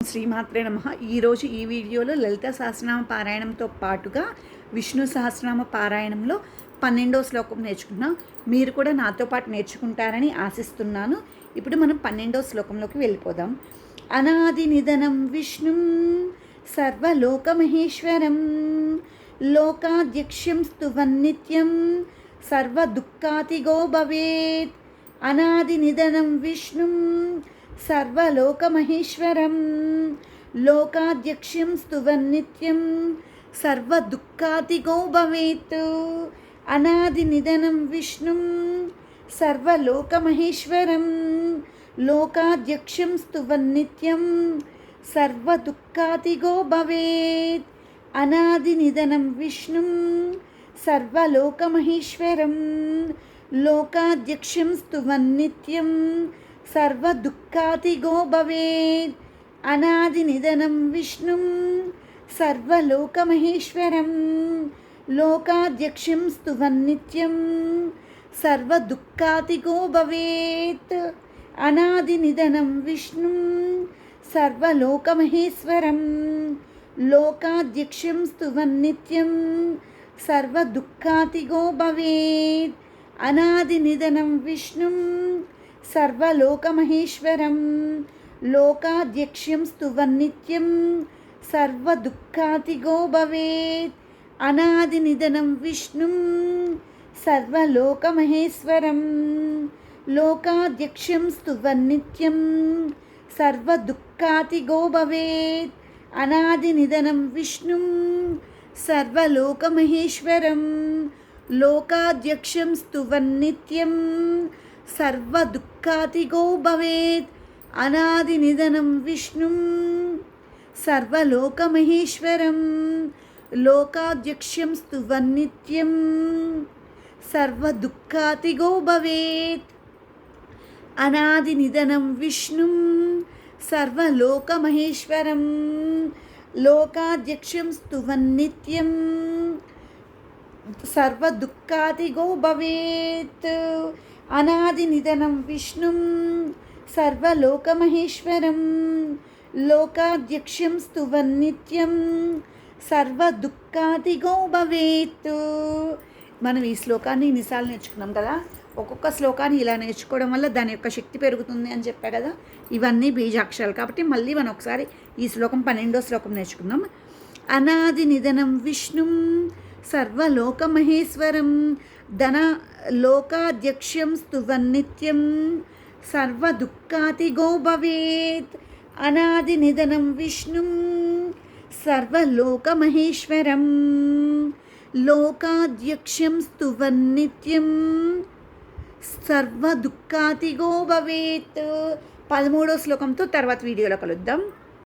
శ్రీమాత్రే నమః. ఈరోజు ఈ వీడియోలో లలిత సహస్రనామ పారాయణంతో పాటుగా విష్ణు సహస్రనామ పారాయణంలో 12వ శ్లోకం నేర్చుకున్నాం. మీరు కూడా నాతో పాటు నేర్చుకుంటారని ఆశిస్తున్నాను. ఇప్పుడు మనం 12వ శ్లోకంలోకి వెళ్ళిపోదాం. అనాది నిధనం విష్ణుం సర్వలోకమహేశ్వరం లోకాధ్యక్ష్యం స్తువన్నిత్యం సర్వదుఃఖాతిగో భవేత్. అనాది నిధనం విష్ణుం సర్వలోకమహేశ్వరం లోకాధ్యక్ష్యం స్తువన్నిత్యం సర్వదుఃఖాతిగో భవేత్. అనాది నిధనం విష్ణుం సర్వలోకమహేశ్వరం లోకాధ్యక్ష్యం స్తువన్నిత్యం సర్వదుఃఖాతిగో భవేత్. అనాది నిధనం విష్ణుం సర్వలోకమహేశ్వరం లోకాధ్యక్ష్యం స్తువన్నిత్యం సర్వదుఃఖాతిగో భవేత్. అనాది నిధనం విష్ణుం సర్వలోకమహేశ్వరం లోకాధ్యక్ష్యం స్తువన్నిత్యం సర్వదుఃఖాతిగో భవేత్. అనాది నిధనం విష్ణుం సర్వలోకమహేశ్వరం లోకాధ్యక్ష్యం స్తువన్నిత్యం సర్వదుఃఖాతిగో భవేత్. అనాది నిధనం విష్ణుం సర్వలోకమహేశ్వరం లోకాధ్యక్ష్యం స్తువన్నిత్యం సర్వదుఃఖాతిగో భవేత్. అనాది నిధనం విష్ణుం సర్వలోకమహేశ్వరం లోకాధ్యక్ష్యం స్తువన్నిత్యం సర్వదుఃఖాతిగో భవేత్. అనాది నిధనం విష్ణుం సర్వలోకమహేశ్వరం లోకాధ్యక్ష్యం స్తువన్నిత్యం సర్వదుఃఖాతిగో భవేత్. అనాది నిధనం విష్ణుం సర్వలోకమహేశ్వరం లోకాధ్యక్ష్యం స్తువన్నిత్యం సర్వదుఃఖాతిగో భవేత్. అనాది నిధనం విష్ణుం సర్వలోకమహేశ్వరం లోకాధ్యక్ష్యం స్తువన్నిత్యం సర్వదుఃఖాతిగో భవేత్. అనాది నిధనం విష్ణుం సర్వలోకమహేశ్వరం లోకాధ్యక్ష్యం స్తువన్నిత్యం సర్వదుఃఖాతిగో భవేత్. మనం ఈ శ్లోకాన్ని ఇన్నిసార్లు నేర్చుకున్నాం కదా. ఒక్కొక్క శ్లోకాన్ని ఇలా నేర్చుకోవడం వల్ల దాని యొక్క శక్తి పెరుగుతుంది అని చెప్పా కదా. ఇవన్నీ బీజాక్షరాలు కాబట్టి మళ్ళీ మనం ఒకసారి ఈ శ్లోకం 12వ శ్లోకం నేర్చుకుందాం. అనాది నిధనం విష్ణుం సర్వలోకమహేశ్వరం ధన లోకాధ్యక్ష్యం స్తువన్నిత్యం సర్వదుఃఖాతిగో భవేత్. అనాది నిధనం విష్ణుం సర్వలోకమహేశ్వరం లోకాధ్యక్ష్యం స్తువన్నిత్యం సర్వదుఃఖాతిగో భవేత్. 13వ శ్లోకంతో తర్వాత వీడియోలో కలుద్దాం.